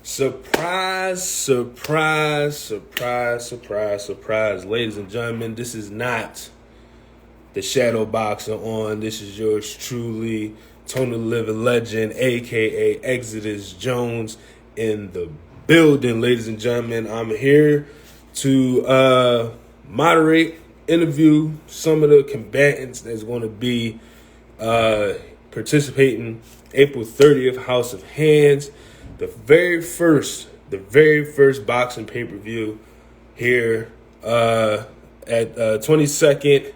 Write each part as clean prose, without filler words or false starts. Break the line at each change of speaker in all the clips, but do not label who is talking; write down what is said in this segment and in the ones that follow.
Surprise, surprise, surprise, surprise, surprise. Ladies and gentlemen, this is not the Shadow Boxer on. This is yours truly, Tony the Living Legend, aka Exodus Jones, in the building. Ladies and gentlemen, I'm here to moderate, interview some of the combatants that's going to be participating April 30th, House of Hands, the very first boxing pay-per-view here at 22nd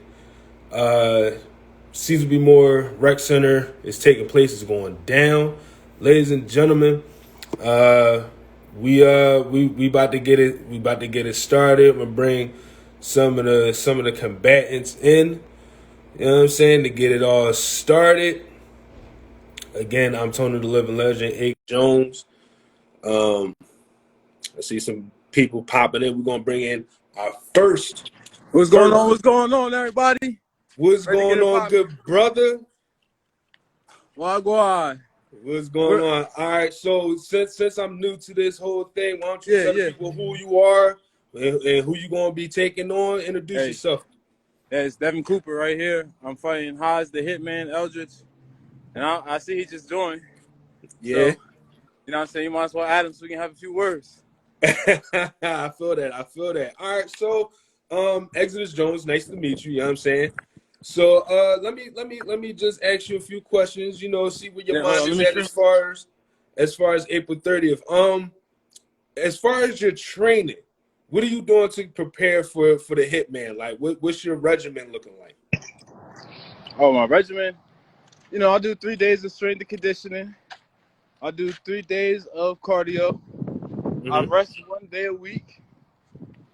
Caesar B. Moore Rec Center is taking place. It's going down, ladies and gentlemen. We about to get it. We about to get it started. I'm gonna bring some of the combatants in. You know what I'm saying, to get it all started. Again, I'm Tony the Living Legend, A. Jones. I see some people popping in. We're gonna bring in our first.
What's going on? What's going on, everybody?
What's going on, good brother?
Wagwan.
What's going on? All right, so since I'm new to this whole thing, why don't you tell people who you are and who you gonna be taking on? Introduce yourself.
Yeah, it's Devin Cooper right here. I'm fighting Haas the Hitman Eldridge, and I see he just joined.
Yeah.
So, you know what I'm saying? You might as well add him so we can have a few words.
I feel that. All right, so Exodus Jones, nice to meet you. You know what I'm saying? So let me just ask you a few questions. You know, see where your mind is at as far as April 30th. As far as your training, what are you doing to prepare for the Hitman? Like, what's your regimen looking like?
Oh, my regimen? You know, I'll do 3 days of strength and conditioning. I'll do 3 days of cardio. I rest 1 day a week.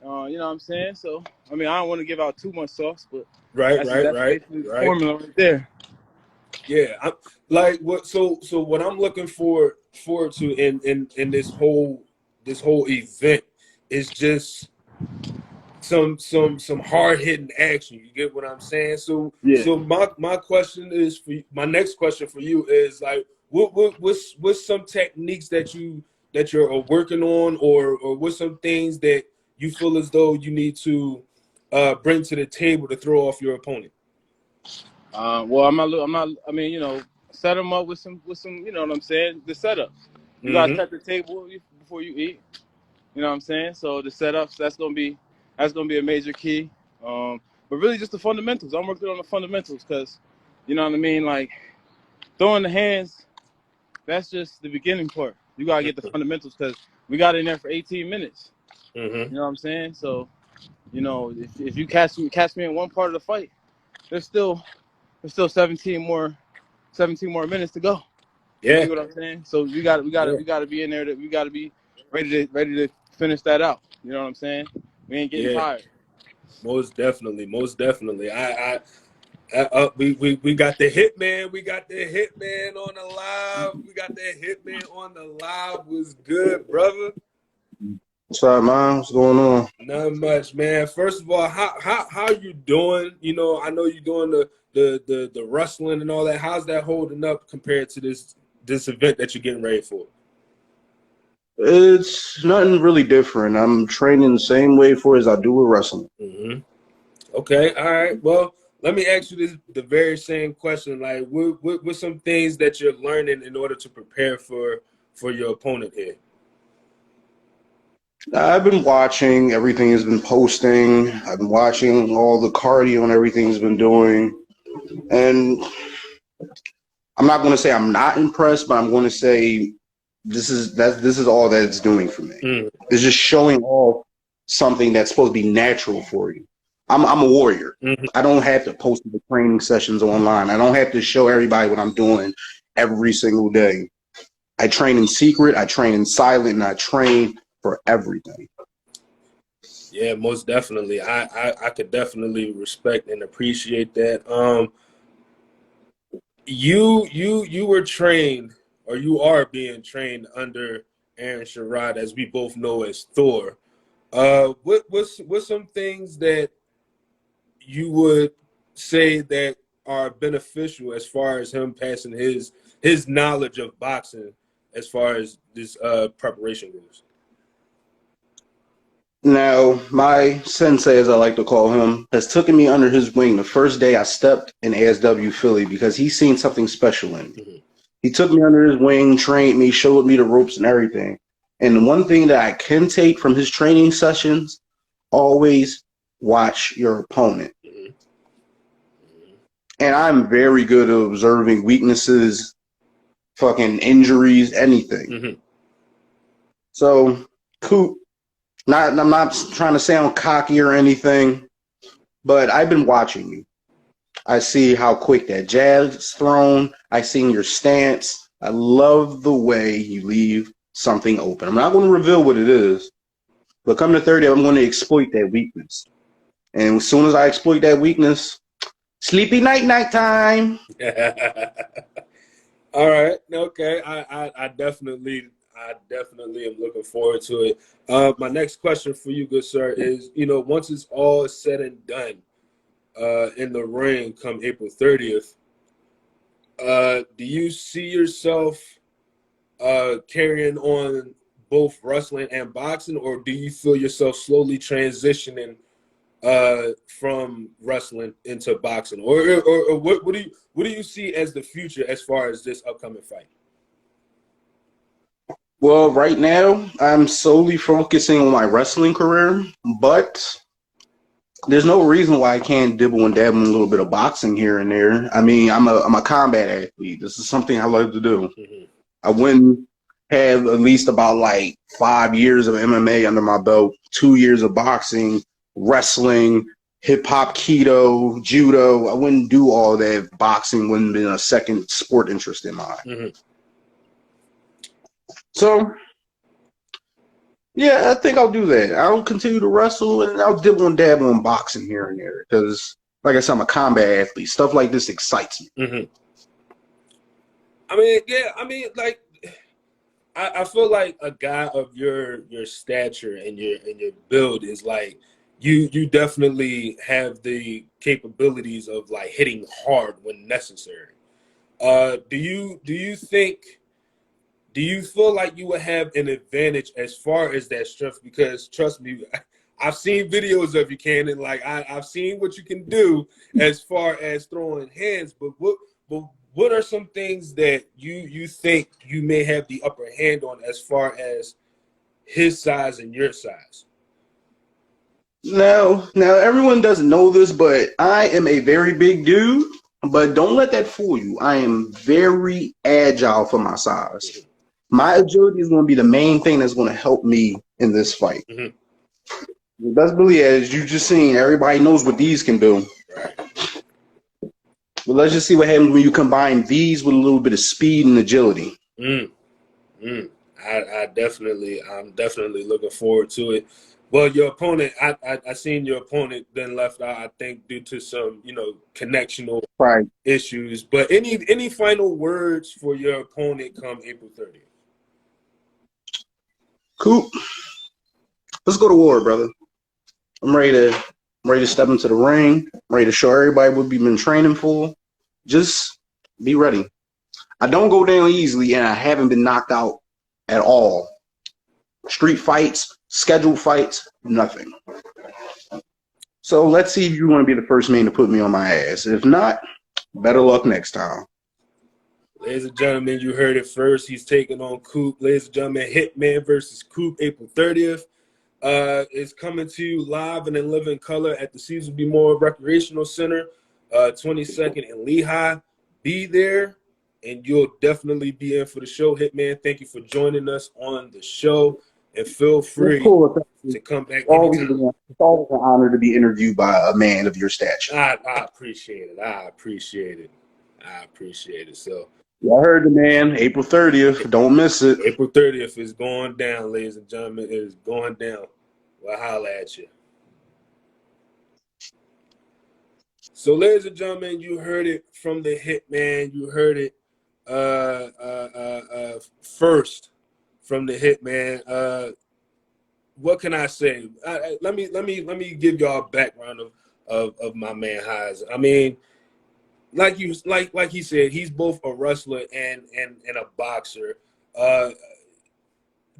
You know what I'm saying? So, I mean, I don't want to give out too much sauce, but
right.
Formula right there.
Yeah, I'm like what? So what I'm looking forward to in this whole event is just some hard hitting action. You get what I'm saying? So my question is for you, my next question for you is like, what's some techniques that you're working on, or what's some things that you feel as though you need to bring to the table to throw off your opponent?
Well, I'm not. I mean, you know, set them up with some. You know what I'm saying? The setups. You gotta set the table before you eat. You know what I'm saying? So the setups, that's gonna be a major key. But really, just the fundamentals. I'm working on the fundamentals because, you know what I mean. Like throwing the hands, that's just the beginning part. You gotta get the fundamentals because we got in there for 18 minutes. You know what I'm saying? So, you know, if you catch me in one part of the fight, there's still 17 more minutes to go.
Yeah,
you see what I'm saying? So we got to be in there. We got to be ready to finish that out. You know what I'm saying? We ain't getting tired.
Most definitely. We got the Hitman. We got the Hitman on the live. Was good, brother.
What's up, man? What's going on?
Not much, man. First of all, how you doing? You know, I know you're doing the wrestling and all that. How's that holding up compared to this event that you're getting ready for?
It's nothing really different. I'm training the same way for as I do with wrestling.
Okay, all right. Well, let me ask you the very same question. Like, what some things that you're learning in order to prepare for your opponent here?
I've been watching everything has been posting. I've been watching all the cardio and everything has been doing. And I'm not going to say I'm not impressed, but I'm going to say this is all that it's doing for me. It's just showing off something that's supposed to be natural for you. I'm a warrior. I don't have to post the training sessions online. I don't have to show everybody what I'm doing every single day. I train in secret, I train in silent, and I train for everything.
Yeah, most definitely. I could definitely respect and appreciate that. You were trained, or you are being trained under Aaron Sherrod, as we both know as Thor. What's some things that you would say that are beneficial as far as him passing his knowledge of boxing as far as this preparation goes?
Now, my sensei, as I like to call him, has taken me under his wing the first day I stepped in ASW Philly because he's seen something special in me.
Mm-hmm.
He took me under his wing, trained me, showed me the ropes and everything. And one thing that I can take from his training sessions, always watch your opponent.
Mm-hmm.
And I'm very good at observing weaknesses, fucking injuries, anything.
Mm-hmm.
So, Coop, I'm not trying to sound cocky or anything, but I've been watching you. I see how quick that jab's thrown. I seen your stance. I love the way you leave something open. I'm not going to reveal what it is, but come to 30, I'm going to exploit that weakness. And as soon as I exploit that weakness, sleepy night time.
All right. Okay. I definitely am looking forward to it. My next question for you, good sir, is, once it's all said and done, in the ring come April 30th, do you see yourself carrying on both wrestling and boxing, or do you feel yourself slowly transitioning from wrestling into boxing, or what do you see as the future as far as this upcoming fight?
Well, right now I'm solely focusing on my wrestling career, but there's no reason why I can't dibble and dabble in a little bit of boxing here and there. I mean, I'm a combat athlete. This is something I love to do.
Mm-hmm.
I wouldn't have at least about like 5 years of MMA under my belt, 2 years of boxing, wrestling, hip hop, keto, judo. I wouldn't do all that if boxing wouldn't have been a second sport interest in mine.
Mm-hmm.
So, yeah, I think I'll do that. I'll continue to wrestle and I'll dibble and dabble in boxing here and there because, like I said, I'm a combat athlete. Stuff like this excites me.
Mm-hmm. Like, I feel like a guy of your stature and your build is like you definitely have the capabilities of like hitting hard when necessary. Do you feel like you would have an advantage as far as that strength? Because trust me, I've seen videos of you, Cannon. Like I've seen what you can do as far as throwing hands. But what are some things that you think you may have the upper hand on as far as his size and your size?
Now everyone doesn't know this, but I am a very big dude. But don't let that fool you. I am very agile for my size.
Mm-hmm.
My agility is going to be the main thing that's going to help me in this fight.
Mm-hmm.
Best believe, as you just seen, everybody knows what these can do.
Right.
But let's just see what happens when you combine these with a little bit of speed and agility.
I'm definitely looking forward to it. Well, your opponent, I seen your opponent then left out, I think, due to some, connectional issues. But any final words for your opponent come April 30th?
Coop, let's go to war, brother. I'm ready to step into the ring. I'm ready to show everybody what we've been training for. Just be ready. I don't go down easily, and I haven't been knocked out at all. Street fights, scheduled fights, nothing. So let's see if you want to be the first man to put me on my ass. If not, better luck next time.
Ladies and gentlemen, you heard it first. He's taking on Coop. Ladies and gentlemen, Hitman versus Coop, April 30th. It's coming to you live and in living color at the Caesar B. Moore Recreational Center, 22nd in Lehigh. Be there, and you'll definitely be in for the show. Hitman, thank you for joining us on the show, and feel free to come back anytime.
It's always an honor to be interviewed by a man of your stature.
I appreciate it. I appreciate it. So,
I heard the man, April 30th. Don't miss it.
April 30th is going down, ladies and gentlemen. It is going down. We'll holla at you. So, ladies and gentlemen, you heard it from the Hitman. You heard it first from the Hitman. What can I say? Let me give y'all a background of my man Hines. I mean, like he said, he's both a wrestler and a boxer. Uh,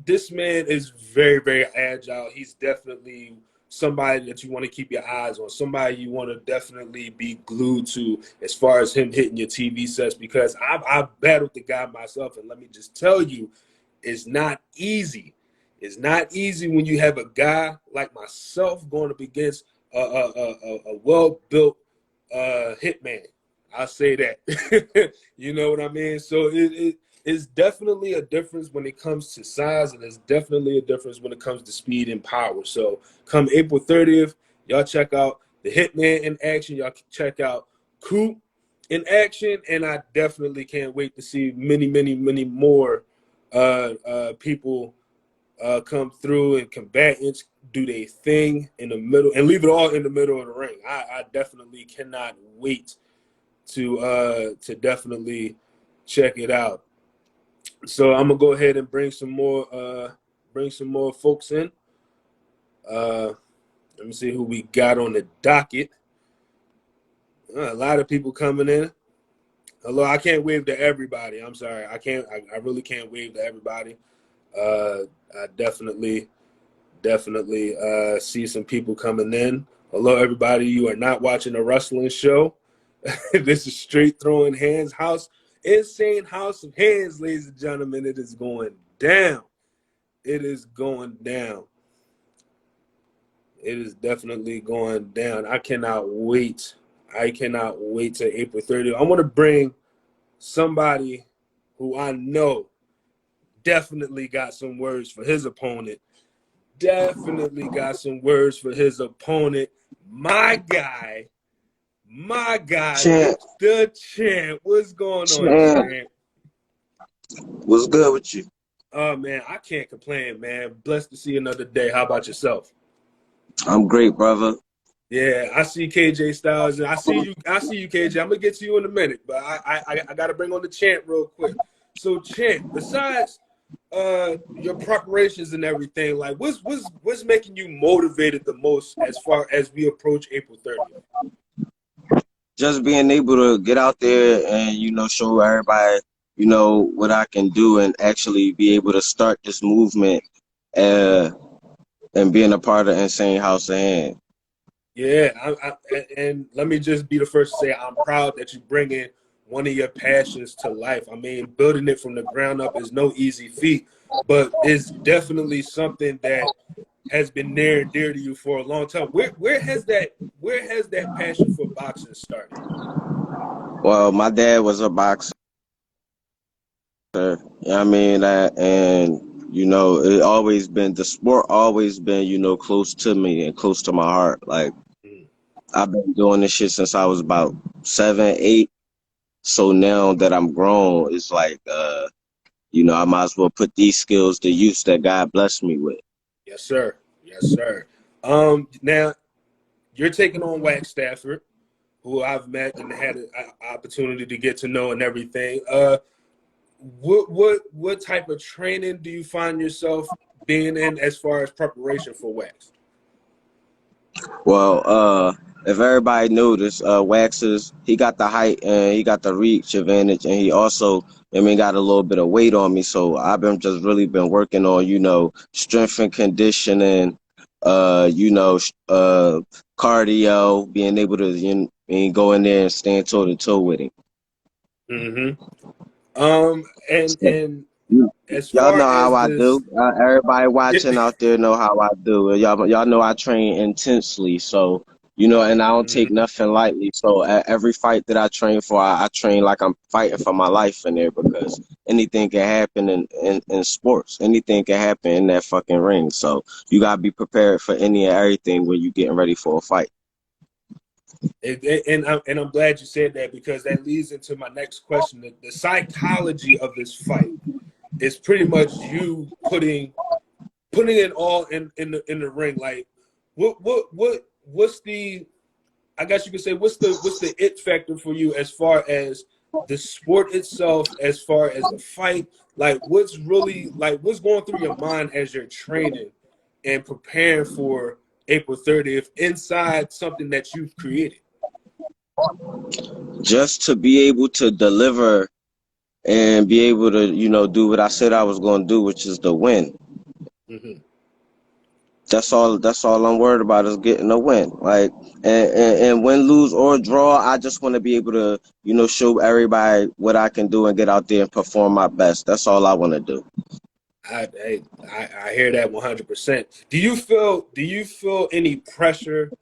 this man is very, very agile. He's definitely somebody that you want to keep your eyes on, somebody you want to definitely be glued to as far as him hitting your TV sets, because I've battled the guy myself, and let me just tell you, it's not easy. It's not easy when you have a guy like myself going up against a well-built hitman. I'll say that. You know what I mean? So it's definitely a difference when it comes to size, and it's definitely a difference when it comes to speed and power. So come April 30th, y'all check out the Hitman in action. Y'all check out Coop in action, and I definitely can't wait to see many, many, many more people come through, and combatants do their thing in the middle and leave it all in the middle of the ring. I definitely cannot wait to definitely check it out. So I'm gonna go ahead and bring some more folks in. Let me see who we got on the docket. A lot of people coming in. Hello, I can't wave to everybody. I'm sorry, I really can't wave to everybody. I definitely see some people coming in. Hello, everybody. You are not watching a wrestling show. This is Straight Throwing Hands House. Insane House of Hands, ladies and gentlemen. It is going down. It is going down. It is definitely going down. I cannot wait. I cannot wait till April 30th. I want to bring somebody who I know definitely got some words for his opponent. Definitely got some words for his opponent. My guy,
Champ.
the champ. What's going on, champ?
What's good with you?
Oh man, I can't complain, man. Blessed to see another day. How about yourself?
I'm great, brother.
Yeah, I see KJ Styles, and I see you, KJ. I'm gonna get to you in a minute, but I gotta bring on the champ real quick. So, champ, besides your preparations and everything, like what's making you motivated the most as far as we approach April 30th?
Just being able to get out there and, show everybody, what I can do, and actually be able to start this movement and being a part of Insane House of Hands.
Yeah, and let me just be the first to say I'm proud that you bring in one of your passions to life. I mean, building it from the ground up is no easy feat, but it's definitely something that has been near and dear to you for a long time. Where has that passion for boxing started?
Well, my dad was a boxer. I mean, it always been, the sport always been, close to me and close to my heart. Like, I've been doing this shit since I was about 7, 8. So now that I'm grown, it's like, I might as well put these skills to use that God blessed me with.
Yes, sir. Yes, sir. Now you're taking on Wax Stafford, who I've met and had an opportunity to get to know and everything. What type of training do you find yourself being in as far as preparation for Wax?
Well, if everybody noticed, Wax he got the height and he got the reach advantage, and he also, got a little bit of weight on me. So I've been just really been working on, strength and conditioning, cardio, being able to go in there and stand toe to toe with him.
Mm-hmm. And as
y'all
far
know how I
as
do. Everybody watching out there know how I do. Y'all know I train intensely, so and I don't take nothing lightly. So at every fight that I train for, I train like I'm fighting for my life in there, because anything can happen in sports. Anything can happen in that fucking ring. So you gotta be prepared for any and everything when you getting ready for a fight.
And I'm glad you said that, because that leads into my next question. The psychology of this fight is pretty much you putting it all in the ring. Like what's the, I guess you could say, what's the it factor for you as far as the sport itself, as far as the fight? Like what's going through your mind as you're training and preparing for April 30th inside something that you've created?
Just to be able to deliver and be able to, do what I said I was going to do, which is to win.
Mm-hmm.
That's all I'm worried about is getting a win. Like, and win, lose, or draw, I just want to be able to, show everybody what I can do and get out there and perform my best. That's all I want to do.
I hear that 100%. Do you feel any pressure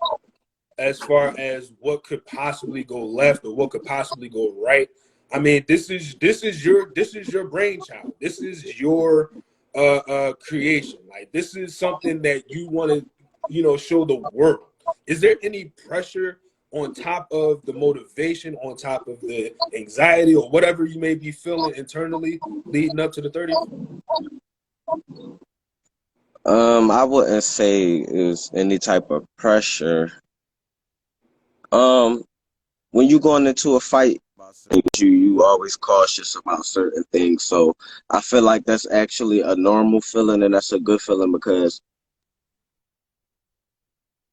as far as what could possibly go left or what could possibly go right? I mean, this is your brainchild. This is your creation. Like, this is something that you want to, show the world. Is there any pressure on top of the motivation, on top of the anxiety or whatever you may be feeling internally leading up to the 30th?
I wouldn't say is any type of pressure. When you going into a fight, you always cautious about certain things. So I feel like that's actually a normal feeling, and that's a good feeling because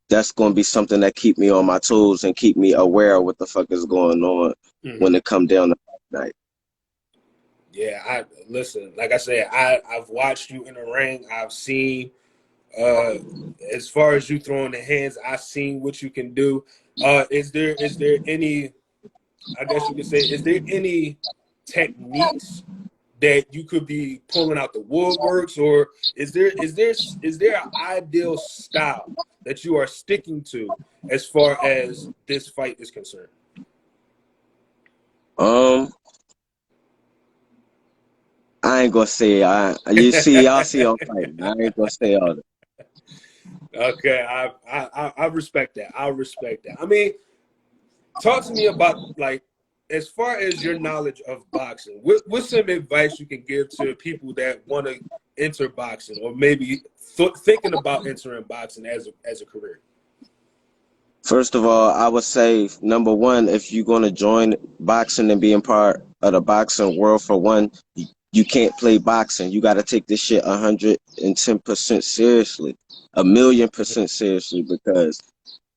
that's going to be something that keep me on my toes and keep me aware of what the fuck is going on when it come down to night.
Yeah, listen, like I said, I've watched you in the ring. I've seen as far as you throwing the hands, I've seen what you can do. Is there any, I guess you could say, is there any techniques that you could be pulling out the woodworks, or is there an ideal style that you are sticking to as far as this fight is concerned?
I ain't gonna say y'all see y'all fighting. I ain't gonna say all that.
Okay, I respect that. I respect that. I mean, talk to me about, like, as far as your knowledge of boxing, what's some advice you can give to people that want to enter boxing, or maybe thinking about entering boxing as a career?
First of all, I would say, number one, if you're going to join boxing and being part of the boxing world, for one, you can't play boxing. You got to take this shit 110% seriously, 1,000,000% seriously, because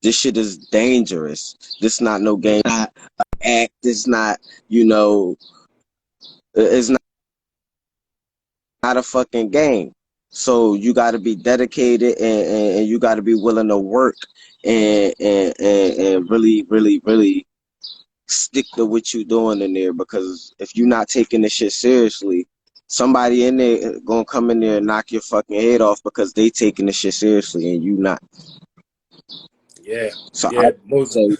this shit is dangerous. This not no game. Not an act. It's not, it's not a fucking game. So you got to be dedicated and you got to be willing to work and really, really, really stick to what you're doing in there, because if you're not taking this shit seriously, somebody in there gonna come in there and knock your fucking head off because they taking this shit seriously and you not.
Yeah.
So
yeah,
I would say,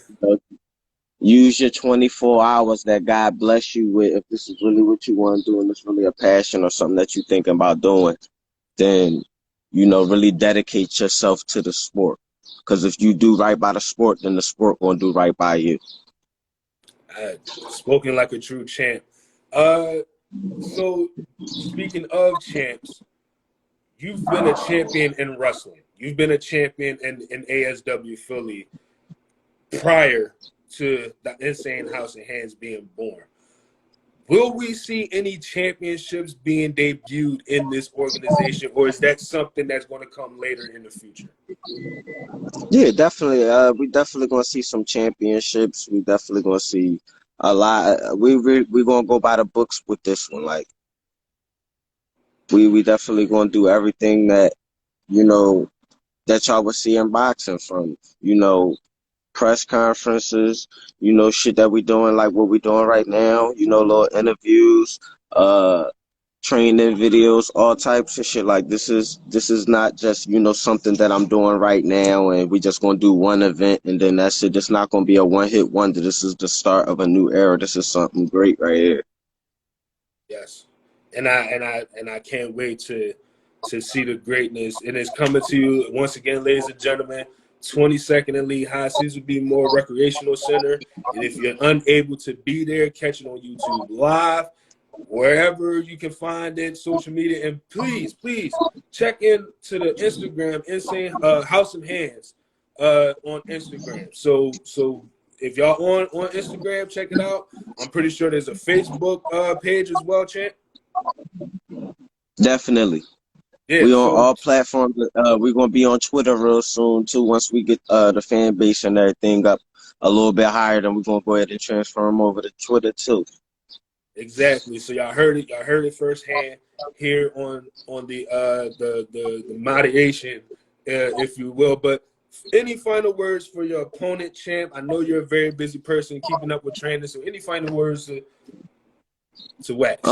use your 24 hours that God bless you with. If this is really what you want to do and it's really a passion or something that you're thinking about doing, then, really dedicate yourself to the sport. Because if you do right by the sport, then the sport gonna do right by you.
Spoken like a true champ. So speaking of champs, you've been a champion in wrestling. You've been a champion in ASW Philly prior to the Insane House of Hands being born. Will we see any championships being debuted in this organization, or is that something that's going to come later in the future?
Yeah, definitely. We definitely gonna see some championships. We definitely gonna see a lot. We gonna go by the books with this one. Like, we definitely gonna do everything that that y'all would see in boxing, from press conferences, shit that we doing like what we doing right now. Little interviews, training videos, all types of shit. Like, this is not just something that I'm doing right now and we just gonna do one event and then that's it. It's not gonna be a one-hit wonder. This is the start of a new era. This is something great right here.
Yes, and I can't wait to see the greatness. And it's coming to you once again, ladies and gentlemen. 22nd and Lehigh, Caesar B. Moore Recreational Center. And if you're unable to be there, catch it on YouTube Live, wherever you can find it, social media. And please check in to the Instagram, Insane House of Hands on Instagram. So if y'all on Instagram, check it out. I'm pretty sure there's a Facebook page as well, Champ.
Definitely.
Yeah,
we on all platforms. We're gonna be on Twitter real soon too. Once we get the fan base and everything up a little bit higher, then we're gonna go ahead and transfer them over to Twitter too.
Exactly. So y'all heard it. Y'all heard it firsthand here on the moderation, if you will. But any final words for your opponent, champ? I know you're a very busy person, keeping up with training. So any final words to Wax?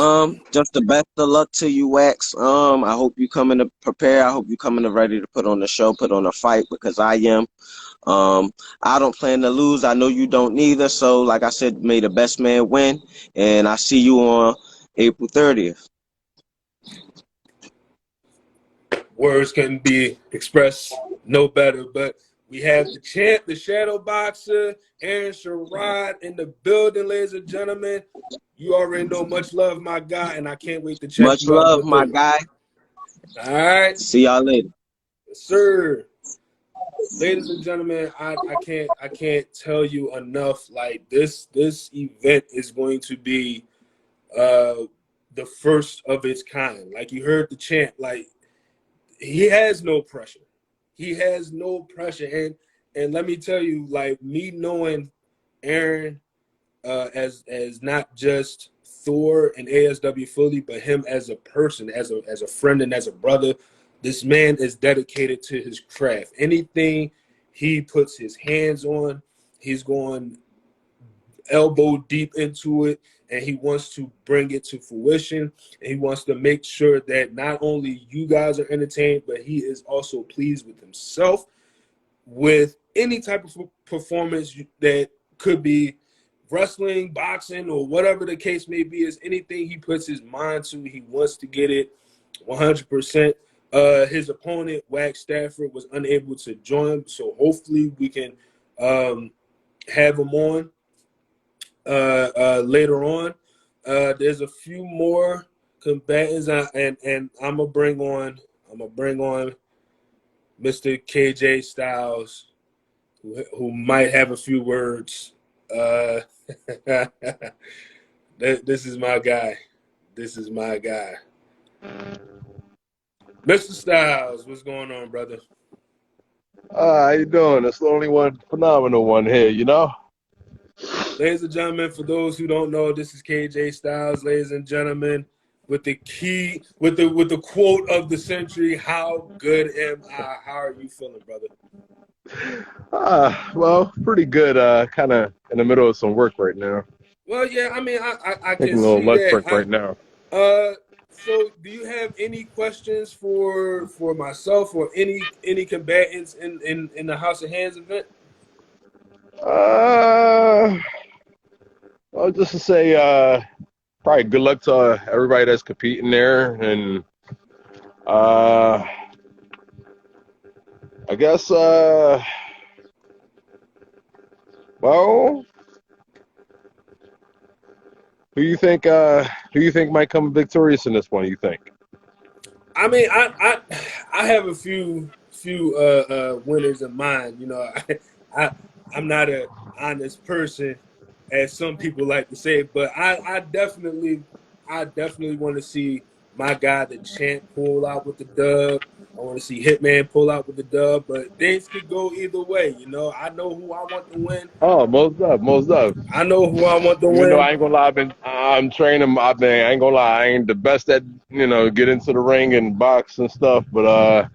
Just the best of luck to you, Wax. I hope you coming to prepare. I hope you coming to ready to put on the show, put on a fight, because I am. I don't plan to lose. I know you don't neither. So, like I said, may the best man win. And I see you on April 30th.
Words can be expressed no better. But we have the champ, the shadow boxer, Aaron Sherrod in the building, ladies and gentlemen. You already know, much love, my guy, and I can't wait to check
Much
you out.
love, my guy.
All right.
See y'all later.
Yes, sir. Ladies and gentlemen, I can't tell you enough. Like this event is going to be the first of its kind. Like you heard the champ, like he has no pressure. He has no pressure. And let me tell you, like me knowing Aaron as not just Thor and ASW Philly, but him as a person, as a friend and as a brother. This man is dedicated to his craft. Anything he puts his hands on, he's going elbow deep into it, and he wants to bring it to fruition. And he wants to make sure that not only you guys are entertained, but he is also pleased with himself with any type of performance that could be wrestling, boxing, or whatever the case may be. Is anything he puts his mind to, he wants to get it 100%. His opponent, Wax Stafford, was unable to join, so hopefully we can have him on later on. There's a few more combatants, and I'm gonna bring on Mr. KJ Styles, who might have a few words. This is my guy. This is my guy. Mr. Styles, what's going on, brother?
How you doing? It's the only one phenomenal one here, you know?
Ladies and gentlemen, for those who don't know, this is KJ Styles, ladies and gentlemen, with the quote of the century, how good am I? How are you feeling, brother?
Well, pretty good. Kind of in the middle of some work right now.
Well, yeah, I mean, I
Taking
can
a little
see
lunch
that.
break right now.
So do you have any questions for myself or any combatants in the House of Hands event?
Well, just to say, probably good luck to everybody that's competing there, and I guess, well, who you think might come victorious in this one? You think?
I mean, I have a few winners in mind. You know, I'm not an honest person, as some people like to say, but I definitely want to see my guy, the champ, pull out with the dub. I want to see Hitman pull out with the dub, but things could go either way. You know, I know who I want to win.
Oh, most of.
I know who I want to
Even though
win.
I ain't gonna lie, I'm training. I ain't gonna lie, I ain't the best at get into the ring and box and stuff. But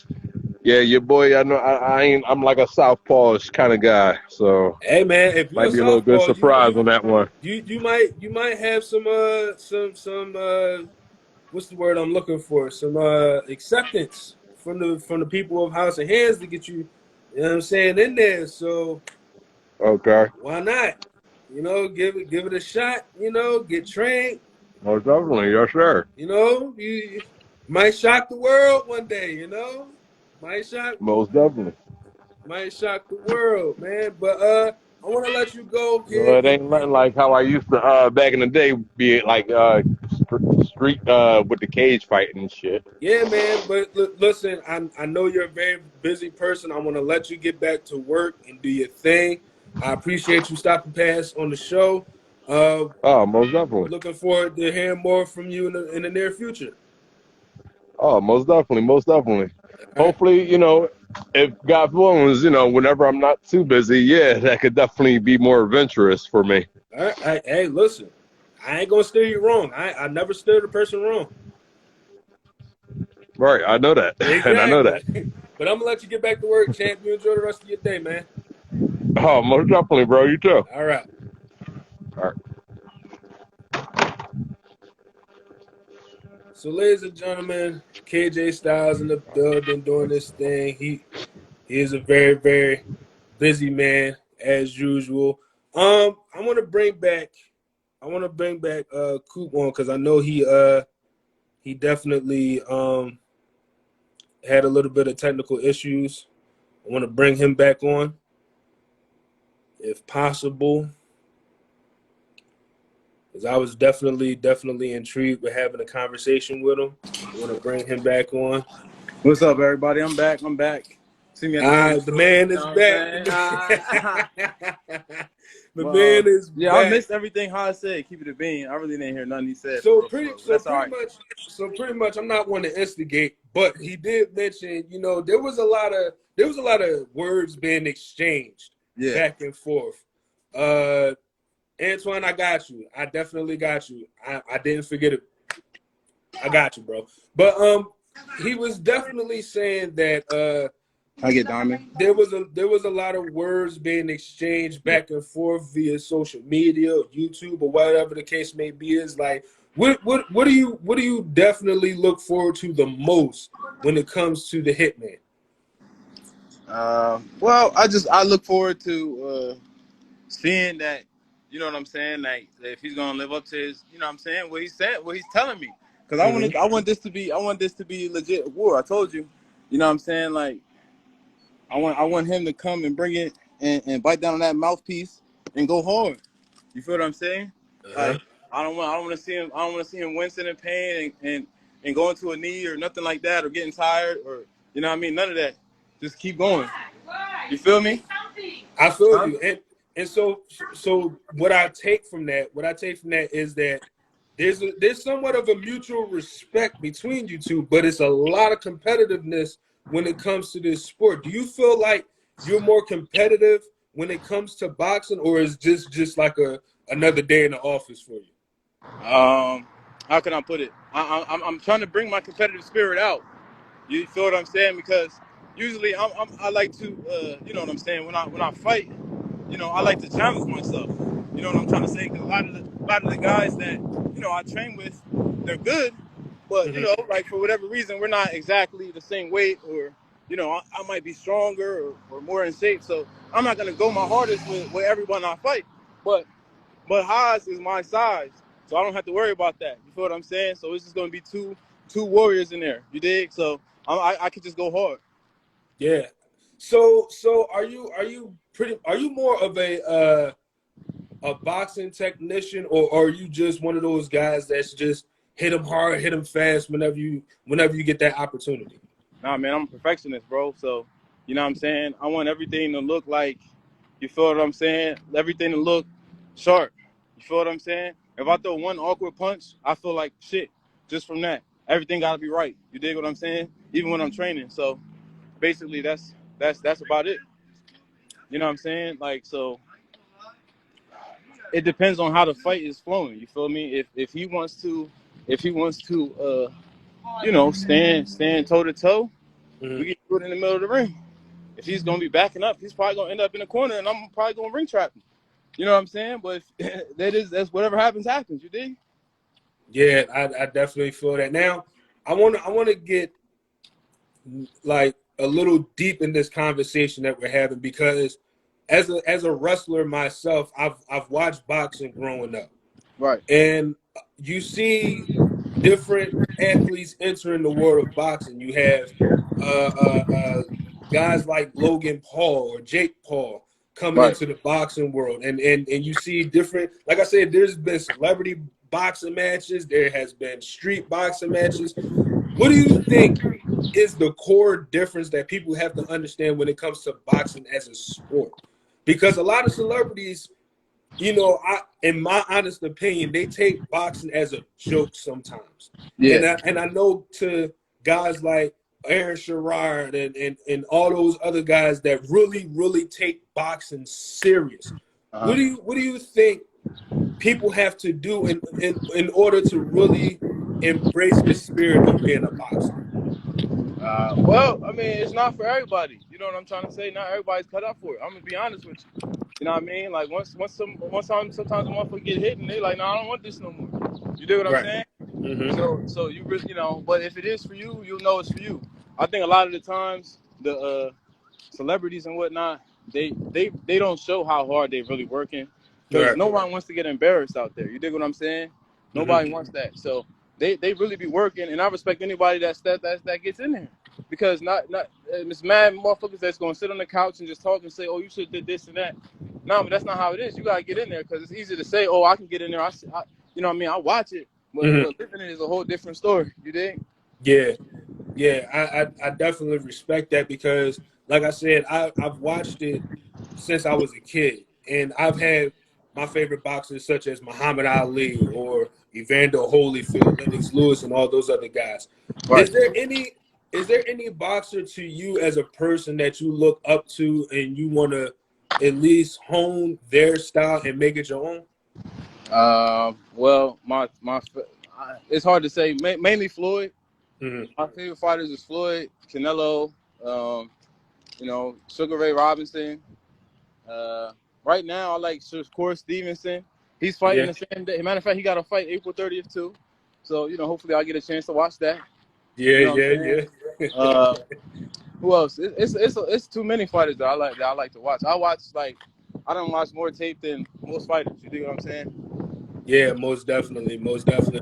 yeah, your boy, I know I ain't. I'm like a southpaw-ish kind of guy, so
Hey man, if you're
might
a
be a little good
southpaw,
surprise on that one.
you might have some what's the word I'm looking for? Some acceptance from the people of House of Hands to get you, you know what I'm saying, in there. So
Okay,
why not? You know, give it a shot. You know, get trained.
most definitely, yes sir.
You know, you might shock the world one day. You know, might shock
Most definitely.
the world, man. But I want to let you go
You know,
here.
it ain't nothing like how I used to back in the day, be it like street with the cage fighting and shit.
Yeah, man. But listen, I know you're a very busy person. I want to let you get back to work and do your thing. I appreciate you stopping past on the show.
Oh, most definitely.
Looking forward to hearing more from you in the near future.
Oh, most definitely, most definitely.
All right.
Hopefully, if God willing, whenever I'm not too busy, yeah, that could definitely be more adventurous for me.
All right. Hey, listen, I ain't gonna steer you wrong. I never steered a person wrong.
Right, I know that, and I know that.
Exactly. But I'm gonna let you get back to work, champ. You enjoy the rest of your day, man.
Oh, most definitely, bro. You too.
All right.
All right.
So, ladies and gentlemen, KJ Styles in the building doing this thing. He is a very, very busy man as usual. I want to bring back Coop on because I know he definitely had a little bit of technical issues. I want to bring him back on if possible. Because I was definitely intrigued with having a conversation with him. I want to bring him back on.
What's up, everybody? I'm back. See me at
The man is back. The man is
yeah,
back.
I missed everything how I said. Keep it a bean. I really didn't hear nothing he said.
So
pretty
much, I'm not one to instigate, but he did mention, there was a lot of words being exchanged back and forth. Antoine, I got you. I definitely got you. I didn't forget it. I got you, bro. But he was definitely saying that
I get Diamond.
there was a lot of words being exchanged back and forth via social media, or YouTube, or whatever the case may be. Is like, what do you definitely look forward to the most when it comes to the Hitman?
Well, I look forward to seeing that. You know what I'm saying? Like, if he's gonna live up to his, you know what I'm saying, what he's telling me. Because I want this to be legit war. I told you. You know what I'm saying? Like, I want him to come and bring it and bite down on that mouthpiece and go hard. You feel what I'm saying? Like, I don't want to see him wincing in pain and going to a knee or nothing like that, or getting tired, or, you know what I mean? None of that. Just keep going. You feel me?
I feel you. And so what I take from that is that there's somewhat of a mutual respect between you two, but it's a lot of competitiveness when it comes to this sport. Do you feel like you're more competitive when it comes to boxing, or is this just like another day in the office for you?
How can I put it? I'm trying to bring my competitive spirit out. You feel what I'm saying? Because usually I like to you know what I'm saying, when I fight, I like to challenge myself. You know what I'm trying to say? Because a lot of the guys that I train with, they're good, but like, for whatever reason, we're not exactly the same weight, or I might be stronger or more in shape. So I'm not gonna go my hardest with everyone I fight. But Haas is my size, so I don't have to worry about that. You feel what I'm saying? So it's just gonna be two warriors in there. You dig? So I could just go hard.
Yeah. So are you more of a boxing technician, or are you just one of those guys that's just hit them hard, hit them fast whenever you get that opportunity?
Nah, man, I'm a perfectionist, bro. So, you know what I'm saying? I want everything to look like, you feel what I'm saying? Everything to look sharp. You feel what I'm saying? If I throw one awkward punch, I feel like shit just from that. Everything got to be right. You dig what I'm saying? Even when I'm training. So, basically, that's about it. You know what I'm saying? Like, so it depends on how the fight is flowing. You feel me? If he wants to stand toe to toe, we can do it in the middle of the ring. If he's gonna be backing up, he's probably gonna end up in the corner, and I'm probably gonna ring trap him. You know what I'm saying? But that's whatever happens. You dig?
Yeah, I definitely feel that. Now, I want to get like a little deep in this conversation that we're having, because as a wrestler myself, I've watched boxing growing up.
Right.
And you see different athletes entering the world of boxing. You have guys like Logan Paul or Jake Paul coming into the boxing world, and you see different. Like I said, there's been celebrity boxing matches. There has been street boxing matches. What do you think is the core difference that people have to understand when it comes to boxing as a sport? Because a lot of celebrities, in my honest opinion, they take boxing as a joke sometimes.
Yeah.
And I know to guys like Aaron Sherrod and all those other guys that really take boxing serious. What do you think people have to do in order to really embrace the spirit of being a boxer?
Well, I mean, it's not for everybody. You know what I'm trying to say? Not everybody's cut up for it. I'm gonna be honest with you. You know what I mean? Like sometimes a motherfucker get hit and they like, no, I don't want this no more. You do what I'm
Right.
saying?
Mm-hmm.
So you really, but if it is for you, you'll know it's for you. I think a lot of the times the celebrities and whatnot, they don't show how hard they really working because
Right.
no one wants to get embarrassed out there. You dig what I'm saying? Nobody wants that. So they really be working, and I respect anybody that gets in there because it's mad motherfuckers that's gonna sit on the couch and just talk and say, oh, you should have did this and that. No, but that's not how it is. You gotta get in there because it's easy to say, oh, I can get in there. You know what I mean? I watch it, but living it is a whole different story. You dig?
Yeah. Yeah, I definitely respect that because, like I said, I've watched it since I was a kid, and I've had my favorite boxers such as Muhammad Ali or Evander Holyfield, Lennox Lewis, and all those other guys.
Right.
Is there any boxer to you as a person that you look up to and you want to at least hone their style and make it your own?
Well, it's hard to say. Mainly Floyd.
Mm-hmm.
My favorite fighters is Floyd, Canelo, Sugar Ray Robinson. Right now, I like Shakur Stevenson. He's fighting the same day. Matter of fact, he got a fight April 30th too. So hopefully I'll get a chance to watch that.
Yeah.
Who else? It's too many fighters that I like to watch. I don't watch more tape than most fighters. You dig what I'm saying?
Yeah, most definitely.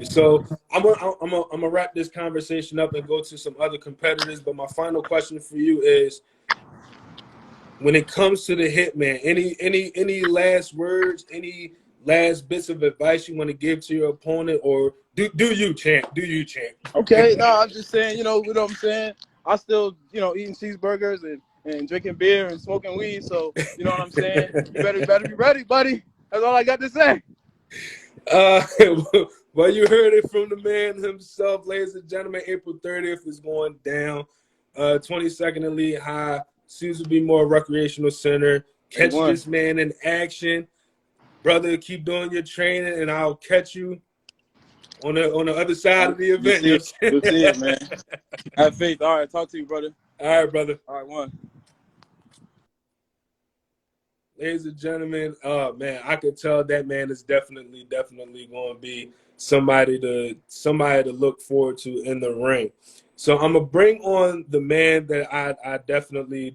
So I'm gonna wrap this conversation up and go to some other competitors. But my final question for you is, when it comes to the Hitman, any last words, any last bits of advice you want to give to your opponent, or do you, champ?
Okay, no, I'm just saying, you know what I'm saying? I still, eating cheeseburgers and drinking beer and smoking weed, so you know what I'm saying? You better be ready, buddy. That's all I got to say.
Well, you heard it from the man himself, ladies and gentlemen. April 30th is going down. 22nd and Lee High, Cecil B. Moore Recreational Center. Catch this man in action, brother. Keep doing your training, and I'll catch you on the other side of the event.
You'll see it, man. Have faith. All right, talk to you, brother.
All right, brother.
All right, one.
Ladies and gentlemen, man, I could tell that man is definitely going to be somebody to look forward to in the ring. So I'm gonna bring on the man that I definitely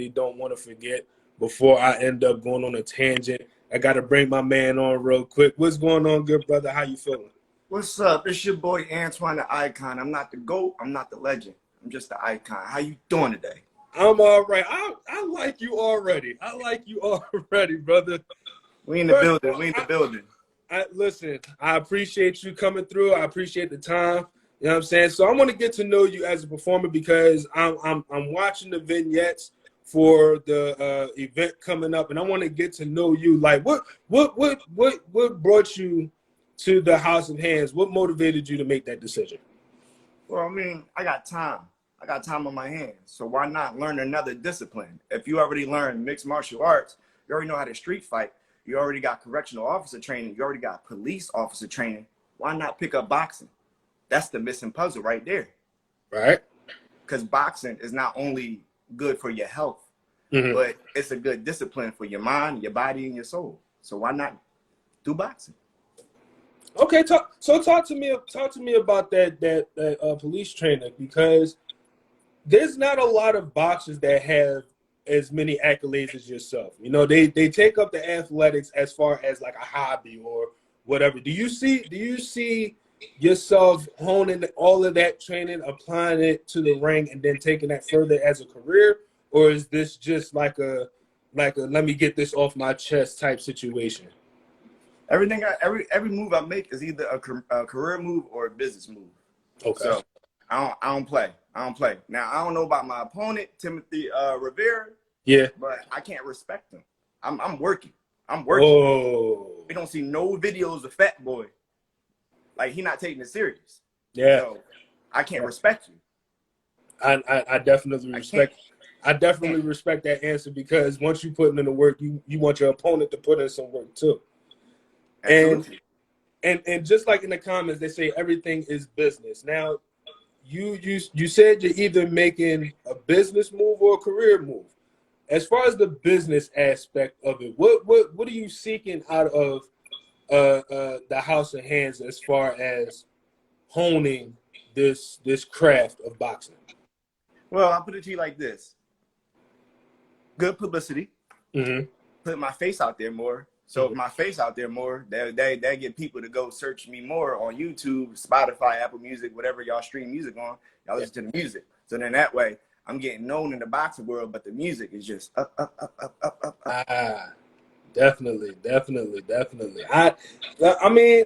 don't want to forget before I end up going on a tangent. I got to bring my man on real quick. What's going on, good brother? How you feeling?
What's up? It's your boy Antoine the Icon. I'm not the GOAT. I'm not the legend. I'm just the icon. How you doing today?
I'm all right. I like you already. Brother.
We in the building.
Listen, I appreciate you coming through. I appreciate the time. You know what I'm saying? So I want to get to know you as a performer because I'm watching the vignettes for the event coming up, and I want to get to know you. Like, what brought you to the House of Hands? What motivated you to make that decision?
Well, I mean, I got time. I got time on my hands. So why not learn another discipline? If you already learned mixed martial arts, you already know how to street fight. You already got correctional officer training. You already got police officer training. Why not pick up boxing? That's the missing puzzle right there.
Right.
Because boxing is not only good for your health, but it's a good discipline for your mind, your body, and your soul. So why not do boxing?
Okay, talk to me about that police trainer, because there's not a lot of boxers that have as many accolades as yourself. You know, they take up the athletics as far as like a hobby or whatever. Do you see yourself honing all of that training, applying it to the ring, and then taking that further as a career? Or is this just like a let me get this off my chest type situation?
Every move I make is either a career move or a business move.
Okay.
So I don't play. Now I don't know about my opponent, Timothy Rivera.
Yeah.
But I can't respect him. I'm working.
Oh.
We don't see no videos of Fat Boy. Like, he not taking it serious.
Yeah.
So I can't respect you.
I definitely respect. I definitely respect that answer, because once you put in the work, you want your opponent to put in some work too.
Absolutely.
And just like in the comments, they say everything is business. Now, you said you're either making a business move or a career move. As far as the business aspect of it, what are you seeking out of the House of Hands as far as honing this craft of boxing?
Well, I'll put it to you like this: good publicity,
Mm-hmm.
put my face out there more. So if my face out there more, they get people to go search me more on YouTube, Spotify, Apple Music, whatever y'all stream music on. Y'all listen to the music. So then that way, I'm getting known in the boxing world, but the music is just up, up, up, up, up, up, up.
Definitely. I mean,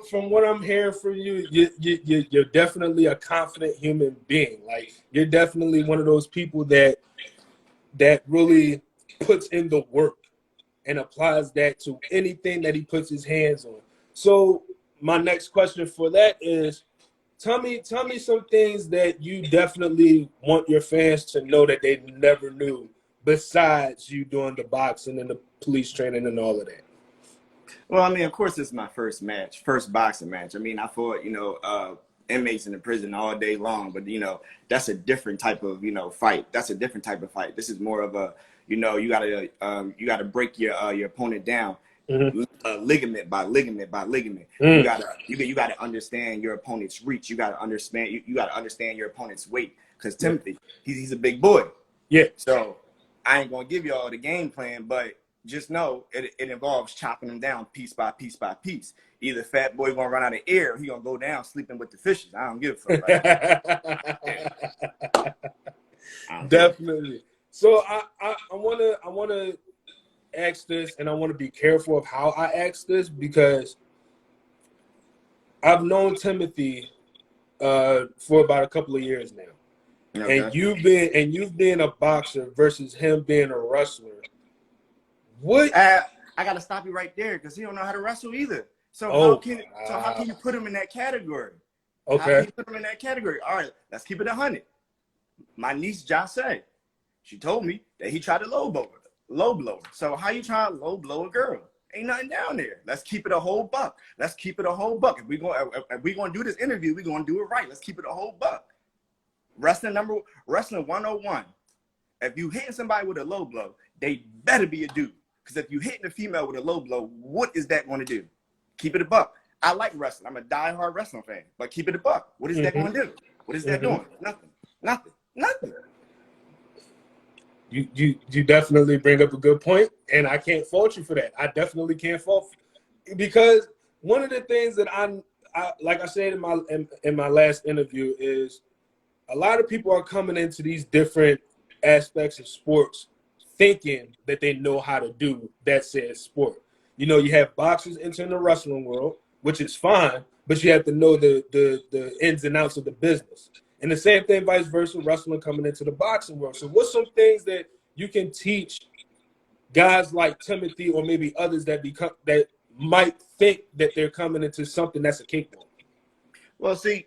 from what I'm hearing from you, you're definitely a confident human being. Like, you're definitely one of those people that really puts in the work and applies that to anything that he puts his hands on. So my next question for that is, tell me some things that you definitely want your fans to know that they never knew, besides you doing the boxing and the police training and all of that.
Well, I mean, of course, this is my first boxing match. I mean, I fought, inmates in the prison all day long, but that's a different type of, fight. That's a different type of fight. This is more of a, you gotta break your opponent down, ligament by ligament by ligament. You gotta understand your opponent's reach. You gotta understand your opponent's weight, because Timothy, he's a big boy.
Yeah.
So I ain't gonna give you all the game plan, but just know it involves chopping them down piece by piece by piece. Either fat boy gonna run out of air, or he gonna go down sleeping with the fishes. I don't give a fuck.
Definitely. So I wanna ask this, and I want to be careful of how I ask this, because I've known Timothy for about a couple of years now. Okay. And you've been a boxer versus him being a wrestler. What?
I gotta stop you right there, because he don't know how to wrestle either. So how can you put him in that category?
Okay.
How can you put him in that category? All right, let's keep it 100. My niece Jase, she told me that he tried to low blow her. So how you try to low blow a girl? Ain't nothing down there. Let's keep it a whole buck. If we gonna do this interview, we gonna do it right. Let's keep it a whole buck. Wrestling 101. If you hitting somebody with a low blow, they better be a dude. Because if you hitting a female with a low blow, what is that going to do? Keep it a buck. I like wrestling. I'm a diehard wrestling fan. But keep it a buck. What is that going to do? What is that doing? Nothing.
You definitely bring up a good point, and I can't fault you for that. I definitely can't fault you, because one of the things that I like I said in my last interview is, a lot of people are coming into these different aspects of sports thinking that they know how to do that said sport. You have boxers entering the wrestling world, which is fine, but you have to know the ins and outs of the business. And the same thing vice versa, wrestling coming into the boxing world. So what's some things that you can teach guys like Timothy, or maybe others that might think that they're coming into something that's a cakewalk?
Well, see,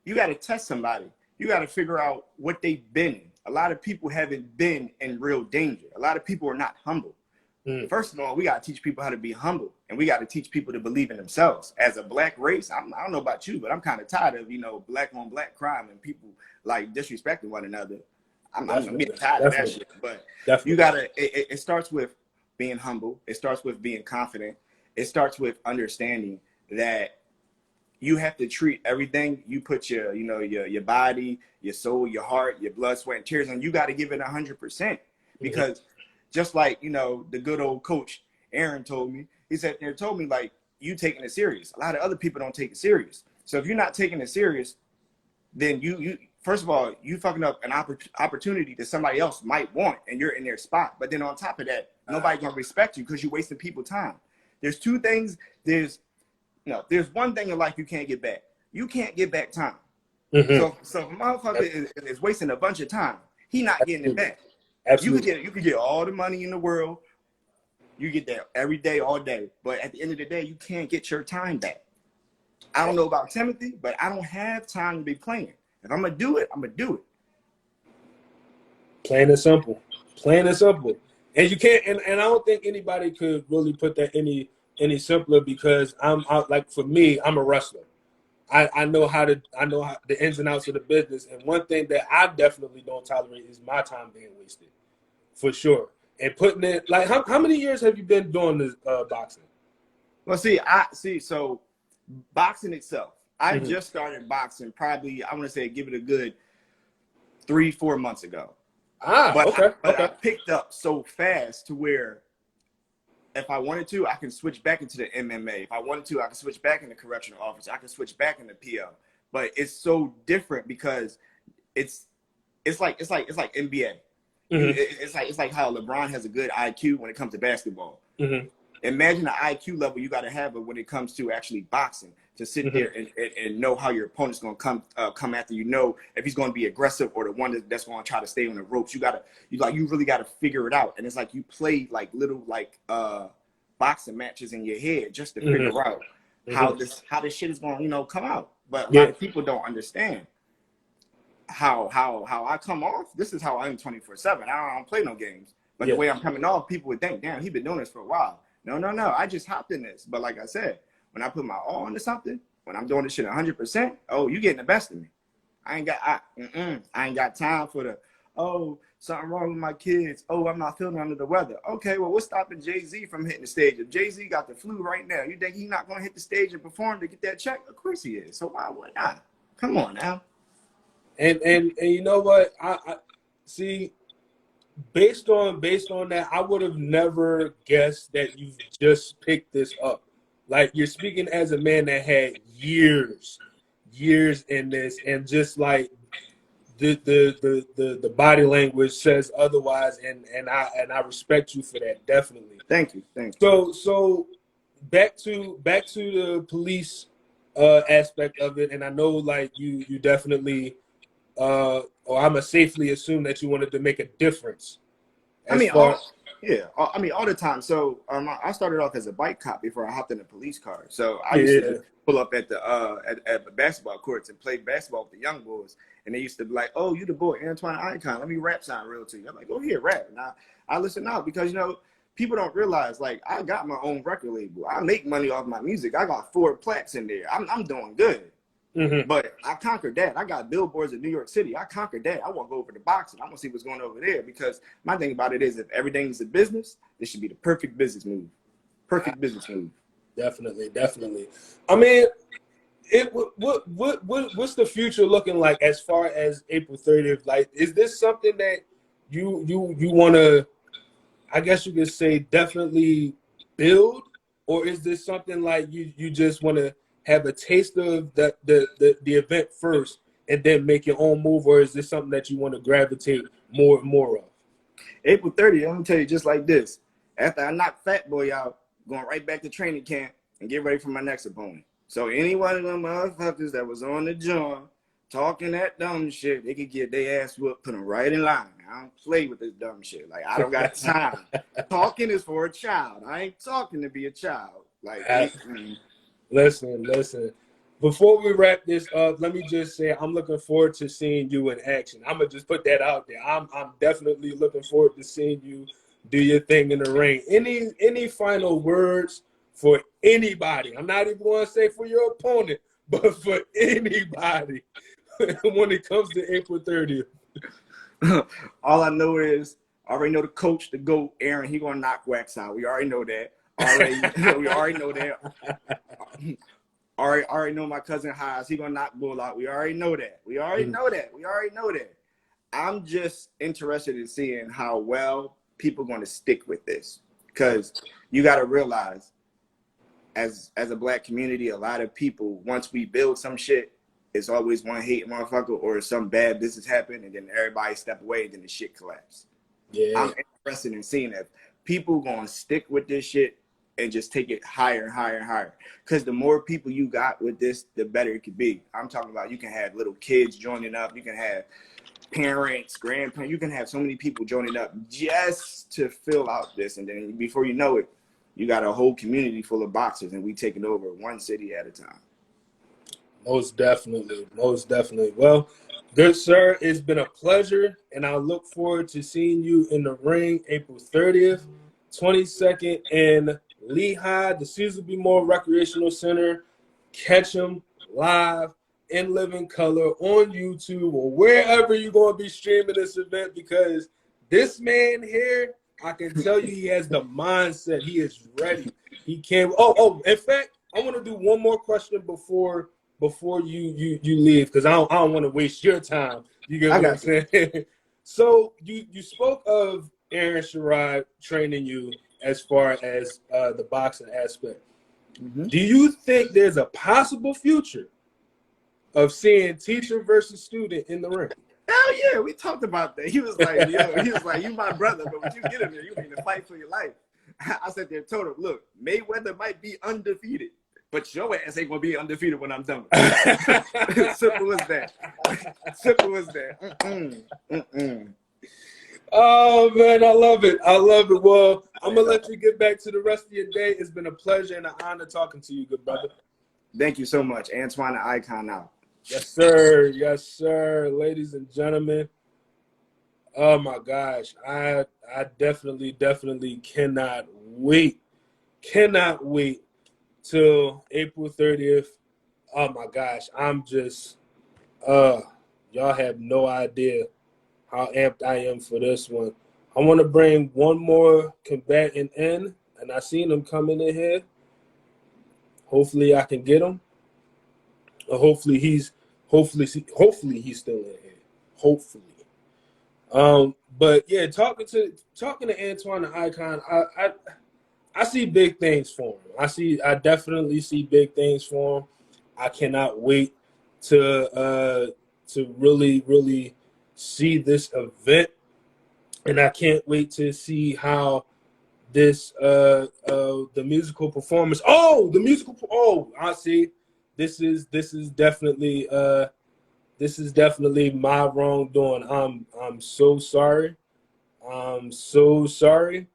you got to test somebody. You got to figure out what they've been in. A lot of people haven't been in real danger. A lot of people are not humble. First of all, we got to teach people how to be humble, and we got to teach people to believe in themselves. As a black race, I don't know about you, but I'm kind of tired of, black on black crime and people like disrespecting one another. I'm getting tired of that shit. But you got to, it starts with being humble. It starts with being confident. It starts with understanding that you have to treat everything you put your body, your soul, your heart, your blood, sweat, and tears, and you got to give it 100%. Because just like, the good old coach Aaron told me, he said, like, you taking it serious. A lot of other people don't take it serious. So if you're not taking it serious, then you first of all, you fucking up an opportunity that somebody else might want, and you're in their spot. But then on top of that, nobody gonna respect you because you're wasting people's time. There's two things. There's one thing in life you can't get back. You can't get back time. So if a motherfucker is wasting a bunch of time, he not getting it back. Absolutely. You can get all the money in the world. You get that every day, all day. But at the end of the day, you can't get your time back. I don't know about Timothy, but I don't have time to be playing. If I'm going to do it, I'm going to do it.
Plain and simple. And you can't, and I don't think anybody could really put that any any simpler because I'm out. Like for me, I'm a wrestler. I know how the ins and outs of the business. And one thing that I definitely don't tolerate is my time being wasted, for sure. And putting it like how many years have you been doing this boxing?
Well, so boxing itself, I just started boxing probably, I want to say, give it a good 3-4 months ago. But I picked up so fast to where if I wanted to, I can switch back into the MMA. If I wanted to, I can switch back into correctional officer. I can switch back into PO. But it's so different because it's like NBA. It's like how LeBron has a good IQ when it comes to basketball. Imagine the IQ level you got to have when it comes to actually boxing, to sit there and know how your opponent's going to come after you, know if he's going to be aggressive or the one that's going to try to stay on the ropes. You really got to figure it out. And it's like you play like little boxing matches in your head just to figure out how this shit is going to come out. But a lot of people don't understand how I come off. This is how I am 24/7. I don't play no games. But the way I'm coming off, people would think, damn, he been doing this for a while. No. I just hopped in this. But like I said, when I put my all into something, when I'm doing this shit 100%, oh, you getting the best of me. I ain't got time for the, oh, something wrong with my kids. Oh, I'm not feeling under the weather. Okay, well, what's stopping Jay-Z from hitting the stage? If Jay-Z got the flu right now, you think he's not going to hit the stage and perform to get that check? Of course he is. So why would not? Come on now.
And you know what? I see. Based on that, I would have never guessed that you just picked this up. Like, you're speaking as a man that had years in this, and just like the body language says otherwise, and I respect you for that, definitely.
Thank you.
So back to the police aspect of it, and I know like you definitely or I'm gonna safely assume that you wanted to make a difference.
All the time. So I started off as a bike cop before I hopped in a police car. So I used to pull up at the basketball courts and play basketball with the young boys. And they used to be like, oh, you the boy, Antoine Icon. Let me rap something real to you. I'm like, go here, rap. And I listen out because, people don't realize, like, I got my own record label. I make money off my music. I got 4 plaques in there. I'm doing good. But I conquered that. I got billboards in New York City. I conquered that. I want to go over to boxing. I want to see what's going on over there, because my thing about it is, if everything is a business, this should be the perfect business move.
Definitely. I mean, what's the future looking like as far as April 30th? Like, is this something that you want to, I guess you could say, definitely build, or is this something like you just want to have a taste of the event first and then make your own move, or is this something that you want to gravitate more and more of?
April 30th, I'm gonna tell you just like this. After I knock Fat Boy out, going right back to training camp and get ready for my next opponent. So any one of them motherfuckers that was on the joint talking that dumb shit, they could get their ass whooped, put them right in line. I don't play with this dumb shit. Like, I don't got time. Talking is for a child. I ain't talking to be a child. Like,
Listen. Before we wrap this up, let me just say I'm looking forward to seeing you in action. I'm gonna just put that out there. I'm definitely looking forward to seeing you do your thing in the ring. Any final words for anybody? I'm not even going to say for your opponent, but for anybody when it comes to April 30th.
All I know is, I already know the coach, the GOAT, Aaron. He gonna knock Wax out. We already know that. We already know that. Already know my cousin Haas. He gonna knock Bull out. We already know that. We already know that. I'm just interested in seeing how well people going to stick with this, because you got to realize, as a black community, a lot of people, once we build some shit, it's always one hate motherfucker or some bad business happen, and then everybody step away, and then the shit collapse. Yeah, I'm interested in seeing if people gonna stick with this shit and just take it higher and higher and higher. Because the more people you got with this, the better it could be. I'm talking about, you can have little kids joining up, you can have parents, grandparents, you can have so many people joining up just to fill out this, and then before you know it, you got a whole community full of boxers, and we taking over one city at a time.
Most definitely. Well, good sir, it's been a pleasure, and I look forward to seeing you in the ring April 30th, 22nd, and Lehigh, the Cecil B. Moore Recreational Center. Catch him live in living color on YouTube or wherever you're going to be streaming this event, because this man here, I can tell you, he has the mindset. He is ready. He can. In fact, I want to do one more question before you leave, because I don't want to waste your time. You get what I'm saying? So you spoke of Aaron Sherrod training you as far as the boxing aspect. Mm-hmm. Do you think there's a possible future of seeing teacher versus student in the ring?
Hell yeah, we talked about that. He was like, you my brother, but when you get in there, you need to fight for your life. I said there, told him, look, Mayweather might be undefeated, but your ass ain't gonna be undefeated when I'm done with it. Simple as that. Simple as that.
Oh man, I love it. I love it. Well, I'm gonna let you get back to the rest of your day. It's been a pleasure and an honor talking to you, good brother.
Thank you so much. Antoine the Icon out.
Yes, sir. Yes, sir. Ladies and gentlemen. Oh my gosh. I definitely cannot wait. Cannot wait till April 30th. Oh my gosh. I'm just y'all have no idea how amped I am for this one. I want to bring one more combatant in, and I seen him coming in here. Hopefully I can get him. Hopefully he's still in here. Hopefully. But yeah, talking to Antoine the Icon, I see big things for him. I definitely see big things for him. I cannot wait to really see this event, and I can't wait to see how this the musical performance. I see. This is definitely my wrongdoing. I'm so sorry. I'm so sorry.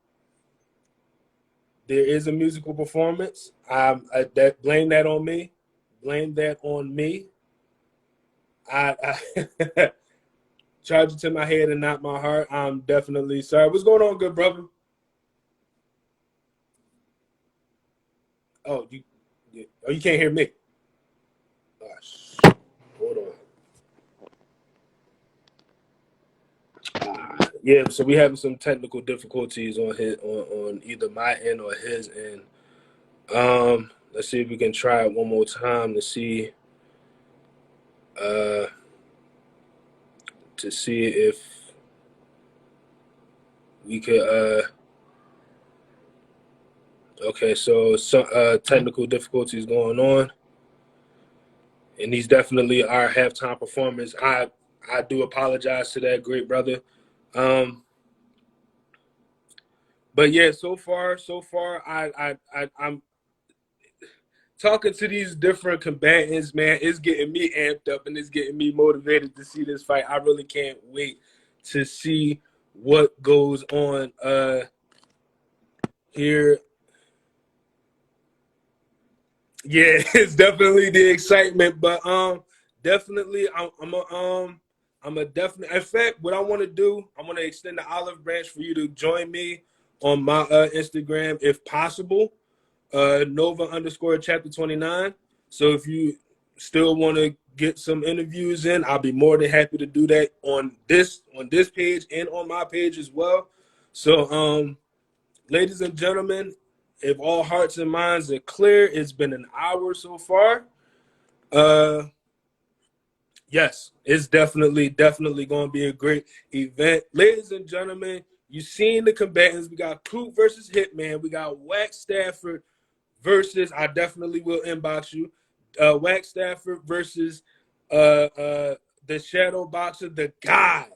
There is a musical performance. Blame that on me. Blame that on me. I charge it to my head and not my heart. I'm definitely sorry. What's going on, good brother? Oh, you can't hear me. Gosh, hold on. Yeah, so we having some technical difficulties on either my end or his end. Let's see if we can try it one more time to see if we could okay, so some technical difficulties going on, and these definitely are halftime performers. I do apologize to that, great brother. But yeah, so far I'm talking to these different combatants, man. It's getting me amped up and it's getting me motivated to see this fight. I really can't wait to see what goes on here. Yeah, it's definitely the excitement, but definitely I'm a definite. In fact, what I want to do, I want to extend the olive branch for you to join me on my Instagram if possible, Nova_chapter 29. So if you still want to get some interviews in, I'll be more than happy to do that on this page and on my page as well. So ladies and gentlemen, if all hearts and minds are clear, it's been an hour so far. Yes, it's definitely going to be a great event. Ladies and gentlemen, you've seen the combatants. We got Coop versus Hitman. We got Wax Stafford versus, I definitely will inbox you, Wax Stafford versus the shadow boxer, the God,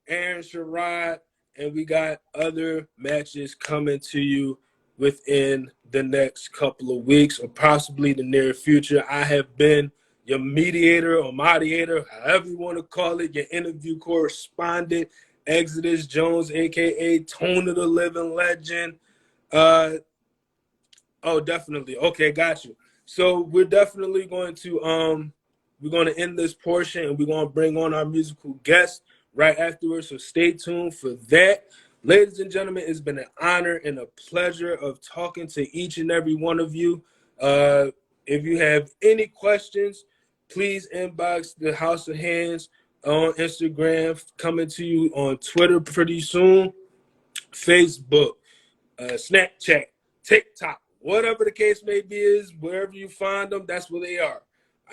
Aaron Sherrod. And we got other matches coming to you within the next couple of weeks or possibly the near future. I have been your mediator or moderator, however you want to call it, your interview correspondent, Exodus Jones, a.k.a. Tone the Living Legend. Definitely. Okay, got you. So we're definitely going to end this portion and we're going to bring on our musical guest right afterwards. So stay tuned for that. Ladies and gentlemen, it's been an honor and a pleasure of talking to each and every one of you. If you have any questions, please inbox the House of Hands on Instagram, coming to you on Twitter pretty soon, Facebook, Snapchat, TikTok, whatever the case may be is, wherever you find them, that's where they are.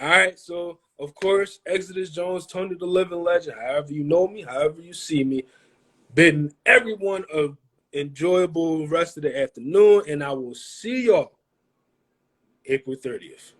All right, so of course, Exodus Jones, Tony the Living Legend, however you know me, however you see me, bidding everyone a enjoyable rest of the afternoon, and I will see y'all April 30th.